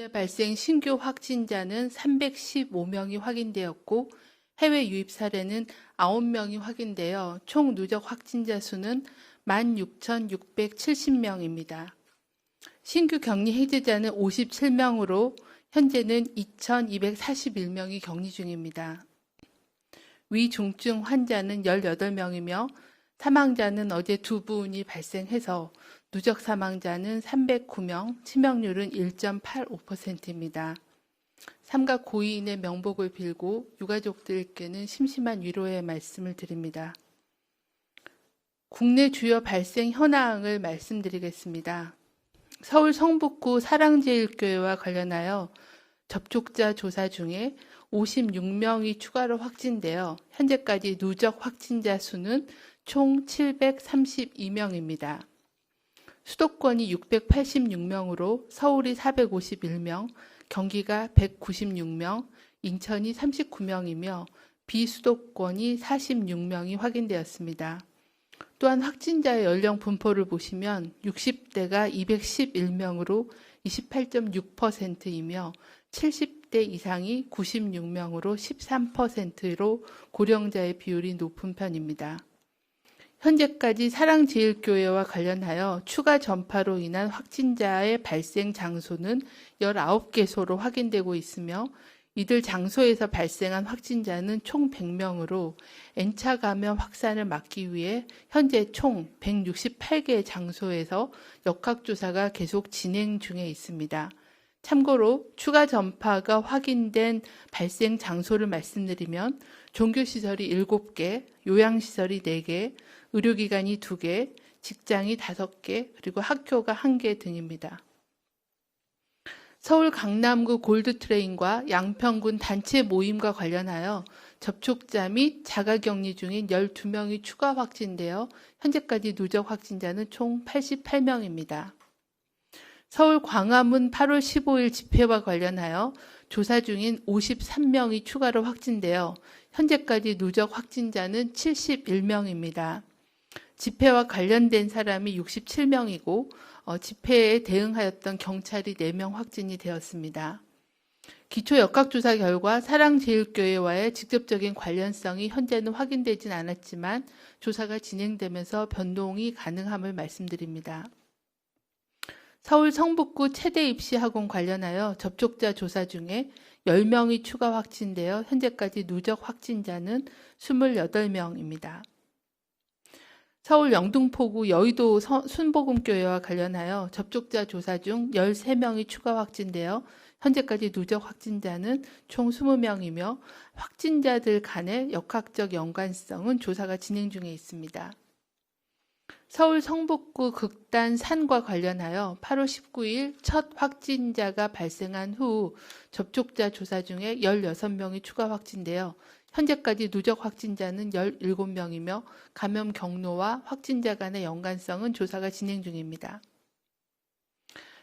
국내 발생 신규 확진자는 315명이 확인되었고 해외 유입 사례는 9명이 확인되어 총 누적 확진자 수는 16,670명입니다. 신규 격리 해제자는 57명으로 현재는 2,241명이 격리 중입니다. 위중증 환자는 18명이며 사망자는 어제 2분이 발생해서 누적 사망자는 309명, 치명률은 1.85%입니다. 삼가 고인의 명복을 빌고 유가족들께는 심심한 위로의 말씀을 드립니다. 국내 주요 발생 현황을 말씀드리겠습니다. 서울 성북구 사랑제일교회와 관련하여 접촉자 조사 중에 56명이 추가로 확진되어 현재까지 누적 확진자 수는 총 732명입니다. 수도권이 686명으로 서울이 451명, 경기가 196명, 인천이 39명이며 비수도권이 46명이 확인되었습니다. 또한 확진자의 연령 분포를 보시면 60대가 211명으로 28.6%이며 70대 이상이 96명으로 13%로 고령자의 비율이 높은 편입니다. 현재까지 사랑제일교회와 관련하여 추가 전파로 인한 확진자의 발생 장소는 19개소로 확인되고 있으며 이들 장소에서 발생한 확진자는 총 100명으로 N차 감염 확산을 막기 위해 현재 총 168개 장소에서 역학조사가 계속 진행 중에 있습니다. 참고로 추가 전파가 확인된 발생 장소를 말씀드리면 종교시설이 7개, 요양시설이 4개, 의료기관이 2개, 직장이 5개, 그리고 학교가 1개 등입니다. 서울 강남구 골드트레인과 양평군 단체 모임과 관련하여 접촉자 및 자가격리 중인 12명이 추가 확진되어 현재까지 누적 확진자는 총 88명입니다. 서울 광화문 8월 15일 집회와 관련하여 조사 중인 53명이 추가로 확진되어 현재까지 누적 확진자는 71명입니다. 집회와 관련된 사람이 67명이고 집회에 대응하였던 경찰이 4명 확진이 되었습니다. 기초 역학조사 결과 사랑제일교회와의 직접적인 관련성이 현재는 확인되진 않았지만 조사가 진행되면서 변동이 가능함을 말씀드립니다. 서울 성북구 체대 입시 학원 관련하여 접촉자 조사 중에 10명이 추가 확진되어 현재까지 누적 확진자는 28명입니다. 서울 영등포구 여의도 순복음교회와 관련하여 접촉자 조사 중 13명이 추가 확진되어 현재까지 누적 확진자는 총 20명이며 확진자들 간의 역학적 연관성은 조사가 진행 중에 있습니다. 서울 성북구 극단 산과 관련하여 8월 19일 첫 확진자가 발생한 후 접촉자 조사 중에 16명이 추가 확진되어 현재까지 누적 확진자는 17명이며 감염 경로와 확진자 간의 연관성은 조사가 진행 중입니다.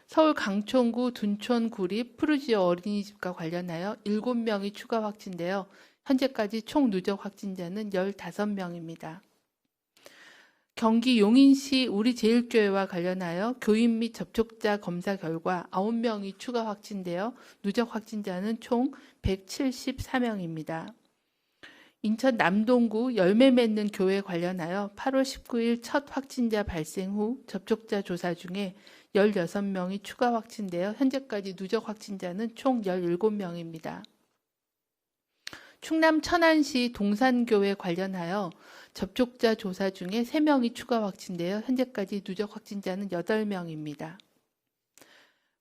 서울 강촌구 둔촌구립 푸르지오 어린이집과 관련하여 7명이 추가 확진되어 현재까지 총 누적 확진자는 15명입니다. 경기 용인시 우리제일교회와 관련하여 교인 및 접촉자 검사 결과 9명이 추가 확진되어 누적 확진자는 총 174명입니다. 인천 남동구 열매 맺는 교회 관련하여 8월 19일 첫 확진자 발생 후 접촉자 조사 중에 16명이 추가 확진되어 현재까지 누적 확진자는 총 17명입니다. 충남 천안시 동산교회 관련하여 접촉자 조사 중에 3명이 추가 확진되어 현재까지 누적 확진자는 8명입니다.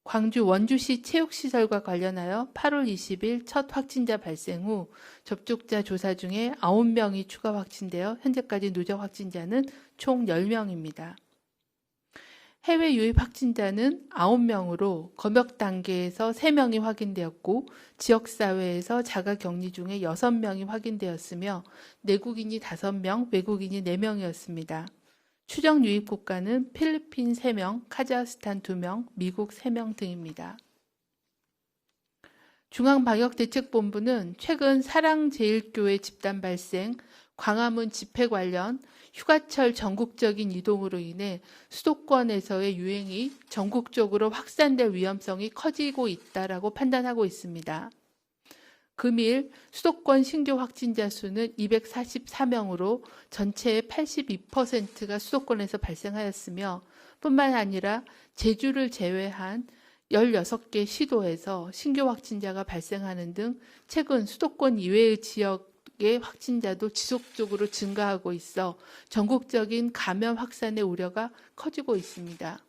광주 원주시 체육시설과 관련하여 8월 20일 첫 확진자 발생 후 접촉자 조사 중에 9명이 추가 확진되어 현재까지 누적 확진자는 총 10명입니다. 해외 유입 확진자는 9명으로 검역 단계에서 3명이 확인되었고 지역사회에서 자가격리 중에 6명이 확인되었으며 내국인이 5명, 외국인이 4명이었습니다. 추정 유입 국가는 필리핀 3명, 카자흐스탄 2명, 미국 3명 등입니다. 중앙방역대책본부는 최근 사랑제일교회 집단 발생, 광화문 집회 관련 휴가철 전국적인 이동으로 인해 수도권에서의 유행이 전국적으로 확산될 위험성이 커지고 있다라고 판단하고 있습니다. 금일 수도권 신규 확진자 수는 244명으로 전체의 82%가 수도권에서 발생하였으며 뿐만 아니라 제주를 제외한 16개 시도에서 신규 확진자가 발생하는 등 최근 수도권 이외의 지역의 확진자도 지속적으로 증가하고 있어 전국적인 감염 확산의 우려가 커지고 있습니다.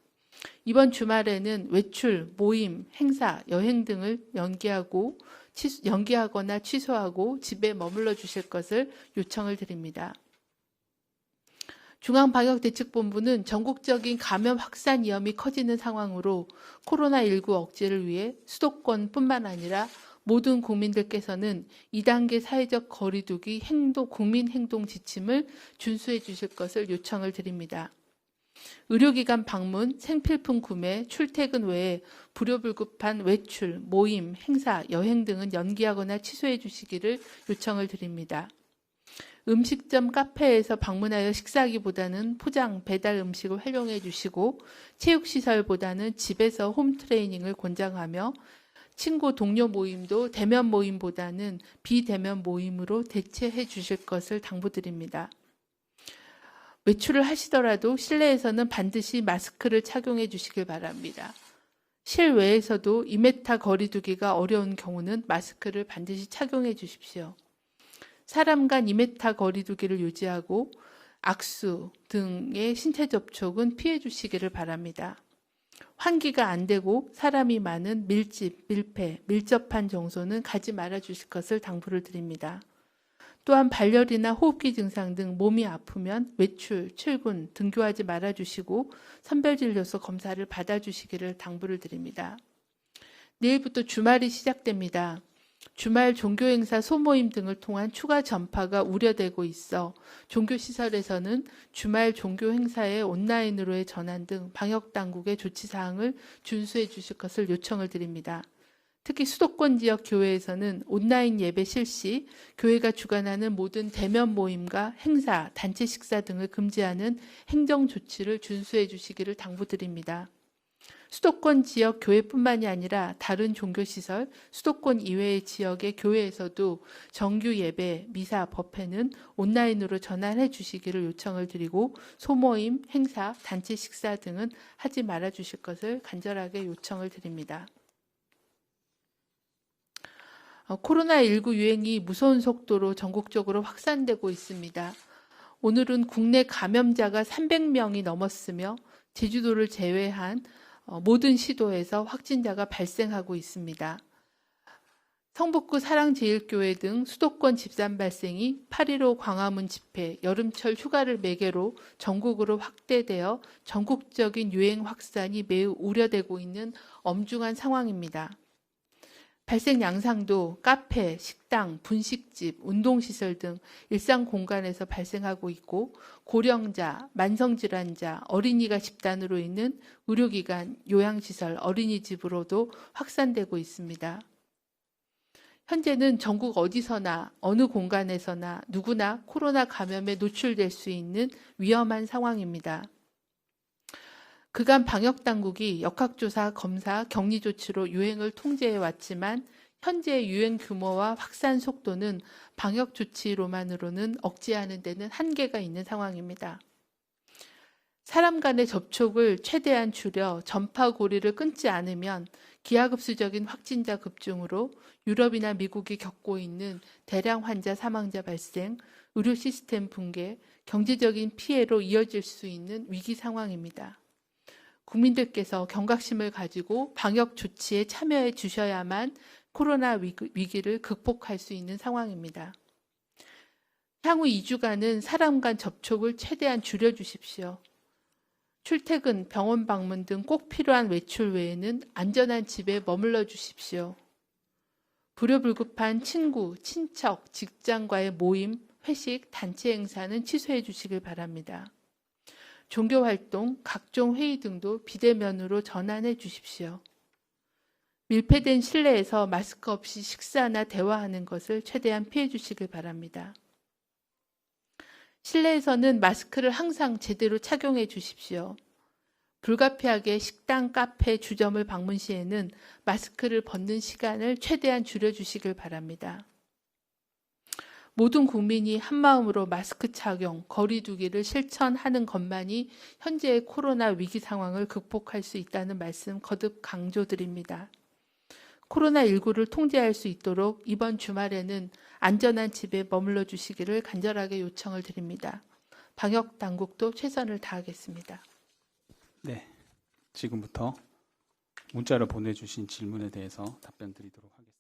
이번 주말에는 외출, 모임, 행사, 여행 등을 연기하거나 취소하고 집에 머물러 주실 것을 요청을 드립니다. 중앙방역대책본부는 전국적인 감염 확산 위험이 커지는 상황으로 코로나19 억제를 위해 수도권뿐만 아니라 모든 국민들께서는 2단계 사회적 거리두기 국민 행동 지침을 준수해 주실 것을 요청을 드립니다. 의료기관 방문, 생필품 구매, 출퇴근 외에 불효불급한 외출, 모임, 행사, 여행 등은 연기하거나 취소해 주시기를 요청을 드립니다. 음식점, 카페에서 방문하여 식사하기보다는 포장, 배달 음식을 활용해 주시고 체육시설보다는 집에서 홈트레이닝을 권장하며 친구, 동료 모임도 대면 모임보다는 비대면 모임으로 대체해 주실 것을 당부드립니다. 외출을 하시더라도 실내에서는 반드시 마스크를 착용해 주시길 바랍니다. 실외에서도 2m 거리 두기가 어려운 경우는 마스크를 반드시 착용해 주십시오. 사람 간 2m 거리 두기를 유지하고 악수 등의 신체 접촉은 피해 주시기를 바랍니다. 환기가 안 되고 사람이 많은 밀집, 밀폐, 밀접한 장소는 가지 말아 주실 것을 당부를 드립니다. 또한 발열이나 호흡기 증상 등 몸이 아프면 외출, 출근, 등교하지 말아 주시고 선별진료소 검사를 받아 주시기를 당부를 드립니다. 내일부터 주말이 시작됩니다. 주말 종교행사 소모임 등을 통한 추가 전파가 우려되고 있어 종교시설에서는 주말 종교행사의 온라인으로의 전환 등 방역당국의 조치사항을 준수해 주실 것을 요청을 드립니다. 특히 수도권 지역 교회에서는 온라인 예배 실시, 교회가 주관하는 모든 대면 모임과 행사, 단체 식사 등을 금지하는 행정 조치를 준수해 주시기를 당부드립니다. 수도권 지역 교회뿐만이 아니라 다른 종교시설, 수도권 이외의 지역의 교회에서도 정규 예배, 미사, 법회는 온라인으로 전환해 주시기를 요청을 드리고 소모임, 행사, 단체 식사 등은 하지 말아 주실 것을 간절하게 요청을 드립니다. 코로나19 유행이 무서운 속도로 전국적으로 확산되고 있습니다. 오늘은 국내 감염자가 300명이 넘었으며 제주도를 제외한 모든 시도에서 확진자가 발생하고 있습니다. 성북구 사랑제일교회 등 수도권 집단 발생이 8.15 광화문 집회, 여름철 휴가를 매개로 전국으로 확대되어 전국적인 유행 확산이 매우 우려되고 있는 엄중한 상황입니다. 발생 양상도 카페, 식당, 분식집, 운동시설 등 일상 공간에서 발생하고 있고 고령자, 만성질환자, 어린이가 집단으로 있는 의료기관, 요양시설, 어린이집으로도 확산되고 있습니다. 현재는 전국 어디서나 어느 공간에서나 누구나 코로나 감염에 노출될 수 있는 위험한 상황입니다. 그간 방역당국이 역학조사, 검사, 격리 조치로 유행을 통제해 왔지만 현재 유행 규모와 확산 속도는 방역 조치로만으로는 억제하는 데는 한계가 있는 상황입니다. 사람 간의 접촉을 최대한 줄여 전파 고리를 끊지 않으면 기하급수적인 확진자 급증으로 유럽이나 미국이 겪고 있는 대량 환자 사망자 발생, 의료 시스템 붕괴, 경제적인 피해로 이어질 수 있는 위기 상황입니다. 국민들께서 경각심을 가지고 방역 조치에 참여해 주셔야만 코로나 위기를 극복할 수 있는 상황입니다. 향후 2주간은 사람 간 접촉을 최대한 줄여주십시오. 출퇴근, 병원 방문 등 꼭 필요한 외출 외에는 안전한 집에 머물러 주십시오. 불효불급한 친구, 친척, 직장과의 모임, 회식, 단체 행사는 취소해 주시길 바랍니다. 종교활동, 각종 회의 등도 비대면으로 전환해 주십시오. 밀폐된 실내에서 마스크 없이 식사나 대화하는 것을 최대한 피해 주시길 바랍니다. 실내에서는 마스크를 항상 제대로 착용해 주십시오. 불가피하게 식당, 카페, 주점을 방문 시에는 마스크를 벗는 시간을 최대한 줄여주시길 바랍니다. 모든 국민이 한마음으로 마스크 착용, 거리 두기를 실천하는 것만이 현재의 코로나 위기 상황을 극복할 수 있다는 말씀 거듭 강조드립니다. 코로나19를 통제할 수 있도록 이번 주말에는 안전한 집에 머물러 주시기를 간절하게 요청을 드립니다. 방역 당국도 최선을 다하겠습니다. 네, 지금부터 문자로 보내주신 질문에 대해서 답변 드리도록 하겠습니다.